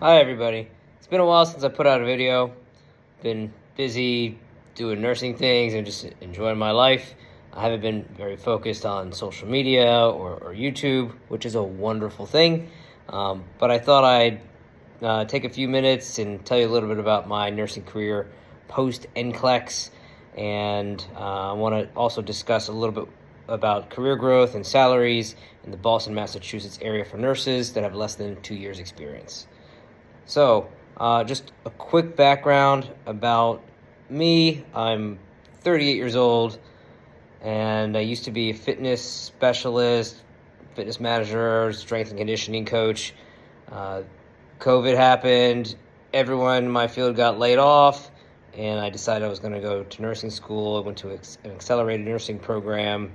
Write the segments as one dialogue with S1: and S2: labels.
S1: Hi everybody. It's been a while since I put out a video. Been busy doing nursing things and just enjoying my life. I haven't been very focused on social media or YouTube, which is a wonderful thing. But I thought I'd take a few minutes and tell you a little bit about my nursing career post NCLEX. And I want to also discuss a little bit about career growth and salaries in the Boston, Massachusetts area for nurses that have less than 2 years experience. So, just a quick background about me. I'm 38 years old, and I used to be a fitness specialist, fitness manager, strength and conditioning coach. COVID happened. Everyone in my field got laid off, and I decided I was going to go to nursing school. I went to an accelerated nursing program.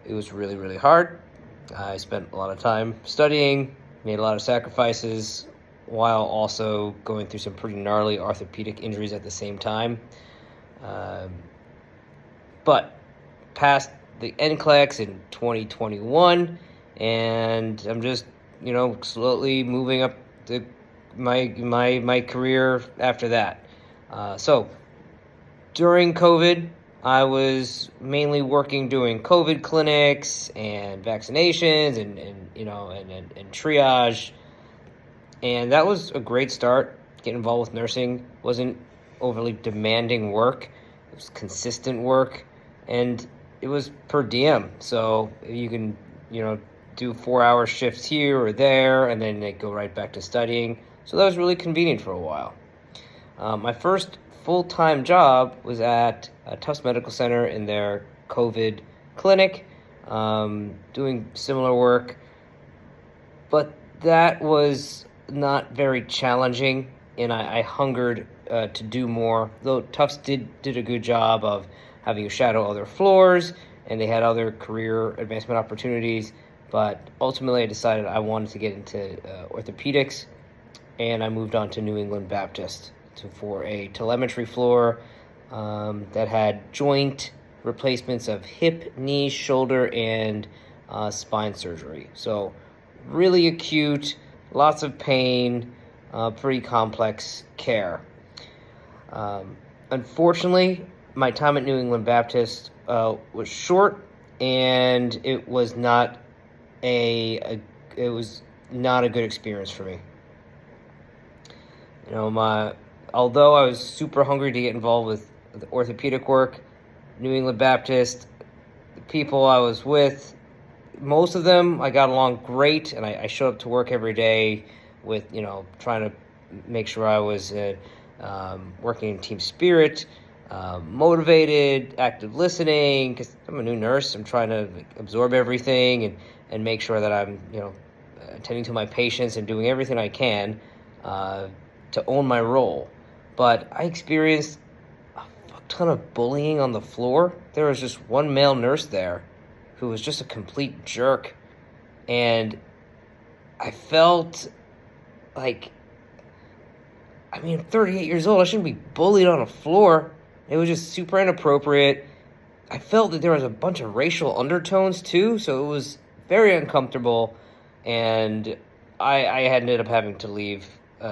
S1: It was really, really hard. I spent a lot of time studying, made a lot of sacrifices, while also going through some pretty gnarly orthopedic injuries at the same time. But passed the NCLEX in 2021, and I'm just, slowly moving up my career after that. So during COVID, I was mainly working doing COVID clinics and vaccinations and triage. And that was a great start. Getting involved with nursing wasn't overly demanding work. It was consistent work, and it was per diem. So you can, do 4-hour shifts here or there, and then they go right back to studying. So that was really convenient for a while. My first full-time job was at Tufts Medical Center in their COVID clinic, doing similar work. But that was not very challenging, and I hungered to do more. Though Tufts did a good job of having you shadow other floors, and they had other career advancement opportunities. But ultimately, I decided I wanted to get into orthopedics, and I moved on to New England Baptist for a telemetry floor that had joint replacements of hip, knee, shoulder, and spine surgery. So really acute, lots of pain, pretty complex care. Unfortunately, my time at New England Baptist was short, and it was not a good experience for me. Although I was super hungry to get involved with the orthopedic work, New England Baptist, the people I was with, most of them I got along great, and I showed up to work every day with, trying to make sure I was working in team spirit, motivated, active listening, because I'm a new nurse. I'm trying to absorb everything and make sure that I'm, attending to my patients and doing everything I can to own my role. But I experienced a fuck ton of bullying on the floor. There was just one male nurse there who was just a complete jerk, and I felt like, I'm 38 years old. I shouldn't be bullied on a floor. It was just super inappropriate. I felt that there was a bunch of racial undertones too, so it was very uncomfortable, and I ended up having to leave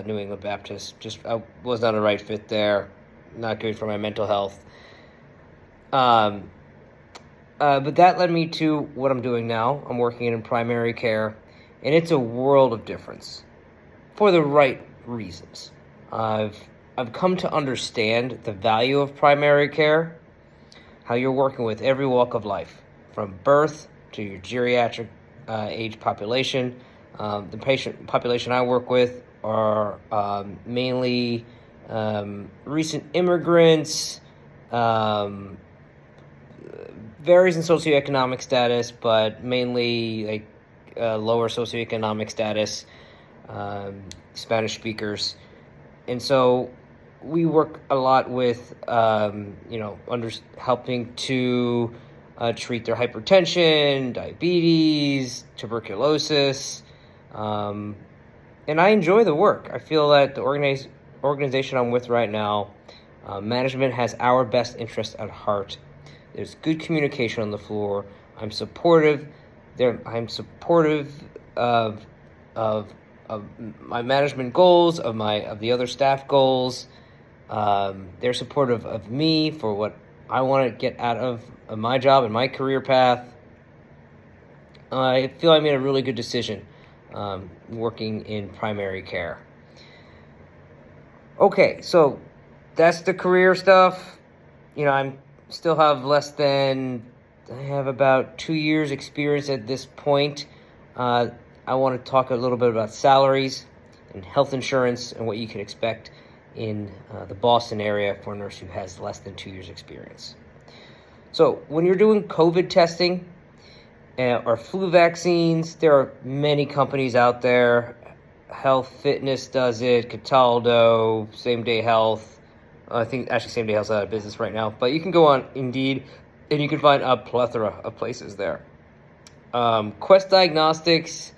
S1: New England Baptist. I was not a right fit there. Not good for my mental health. But that led me to what I'm doing now. I'm working in primary care, and it's a world of difference for the right reasons. I've come to understand the value of primary care, how you're working with every walk of life, from birth to your geriatric age population. The patient population I work with are mainly recent immigrants, varies in socioeconomic status, but mainly lower socioeconomic status, Spanish speakers. And so we work a lot with, helping to treat their hypertension, diabetes, tuberculosis. And I enjoy the work. I feel that the organization I'm with right now, management has our best interest at heart. There's good communication on the floor. I'm supportive. I'm supportive of my management goals, of the other staff goals. They're supportive of me for what I want to get out of my job and my career path. I feel I made a really good decision working in primary care. Okay, so that's the career stuff. I still have I have about 2 years experience at this point. I want to talk a little bit about salaries and health insurance and what you can expect in the Boston area for a nurse who has less than 2 years experience. So when you're doing COVID testing or flu vaccines, there are many companies out there. Health Fitness does it, Cataldo, Same Day Health. I think actually Same Day Health's out of business right now, but you can go on Indeed and you can find a plethora of places there. Quest Diagnostics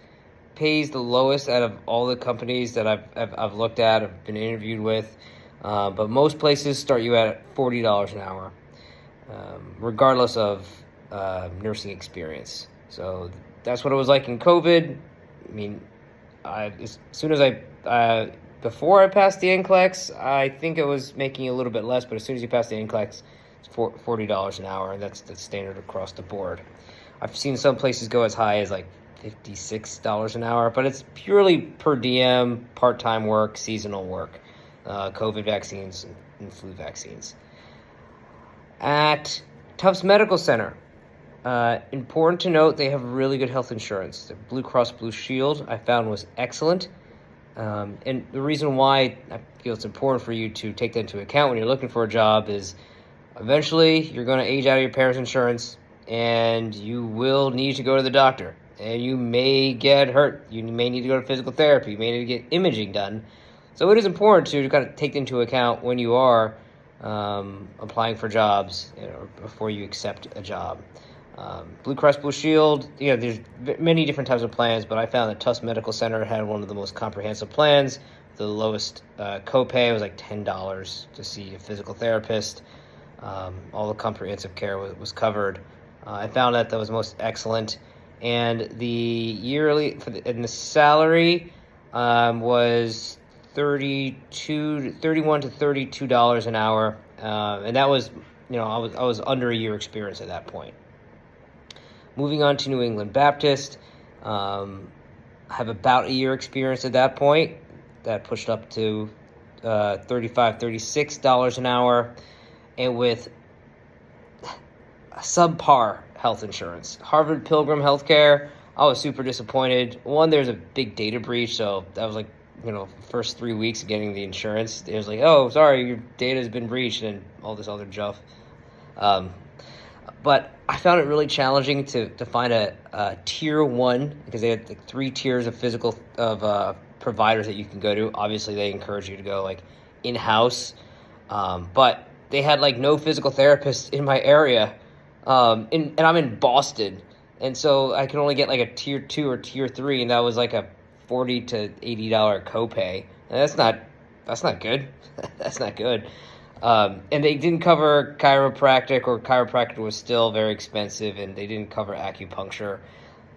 S1: pays the lowest out of all the companies that I've looked at, I've been interviewed with, but most places start you at $40 an hour, regardless of nursing experience. So that's what it was like in COVID. As soon as before I passed the NCLEX, I think it was making a little bit less, but as soon as you pass the NCLEX, it's $40 an hour, and that's standard across the board. I've seen some places go as high as like $56 an hour, but it's purely per diem, part-time work, seasonal work, COVID vaccines and flu vaccines. At Tufts Medical Center, important to note, they have really good health insurance. The Blue Cross Blue Shield I found was excellent. And the reason why I feel it's important for you to take that into account when you're looking for a job is eventually you're going to age out of your parents' insurance and you will need to go to the doctor. And you may get hurt. You may need to go to physical therapy. You may need to get imaging done. So it is important to kind of take into account when you are applying for jobs before you accept a job. Blue Cross Blue Shield, there's many different types of plans, but I found that Tufts Medical Center had one of the most comprehensive plans. The lowest copay was like $10 to see a physical therapist. All the comprehensive care was covered. I found that was most excellent. And the yearly and the salary was $31 to $32 an hour, and that was I was under a year experience at that point. Moving on to New England Baptist, I have about a year experience at that point. That pushed up to $36 an hour, and with subpar health insurance. Harvard Pilgrim Healthcare, I was super disappointed. One, there's a big data breach, so that was like, first 3 weeks of getting the insurance. It was like, oh, sorry, your data has been breached and all this other stuff. But I found it really challenging to find a tier 1, because they had like 3 tiers of providers that you can go to. Obviously, they encourage you to go like in-house, but they had like no physical therapists in my area. And I'm in Boston, and so I can only get like a tier 2 or tier 3, and that was like a $40 to $80 copay. And that's not good. That's not good. And they didn't cover chiropractic, or chiropractic was still very expensive, and they didn't cover acupuncture.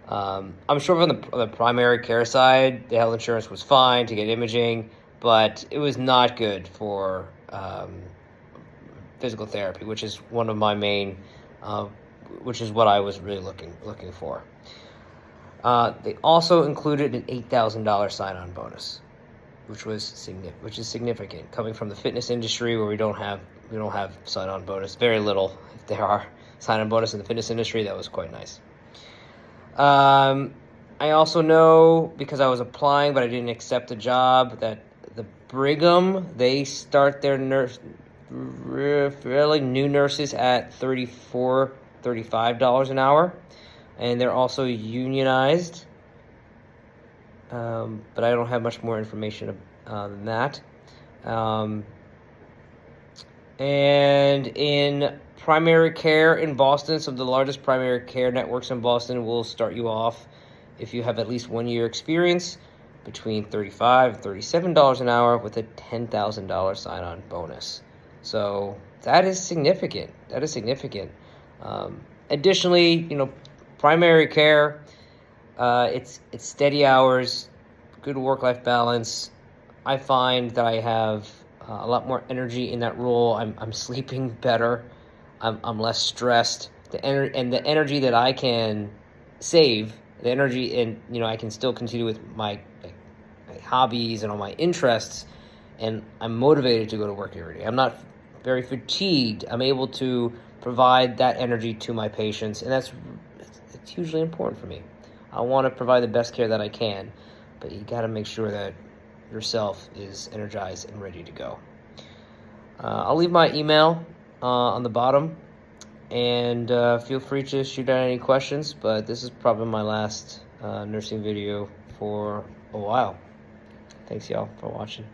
S1: I'm sure on the primary care side, the health insurance was fine to get imaging, but it was not good for physical therapy, which is one of my main. Which is what I was really looking for. They also included an $8,000 sign-on bonus, which is significant. Coming from the fitness industry, where we don't have sign-on bonus, very little. If there are sign-on bonus in the fitness industry, that was quite nice. I also know, because I was applying but I didn't accept the job, that the Brigham, they start their fairly new nurses at $35 an hour, and they're also unionized, but I don't have much more information than that. And in primary care in Boston, some of the largest primary care networks in Boston will start you off, if you have at least 1 year experience, between $35 and $37 an hour with a $10,000 sign-on bonus. So that is significant. Additionally, primary care, it's steady hours, good work-life balance. I find that I have a lot more energy in that role. I'm sleeping better. I'm less stressed. The energy that I can save, the energy, and I can still continue with my hobbies and all my interests, and I'm motivated to go to work every day. I'm not very fatigued. I'm able to provide that energy to my patients, and it's hugely important for me. I want to provide the best care that I can, but you got to make sure that yourself is energized and ready to go. I'll leave my email on the bottom, and feel free to shoot out any questions, but this is probably my last nursing video for a while. Thanks, y'all, for watching.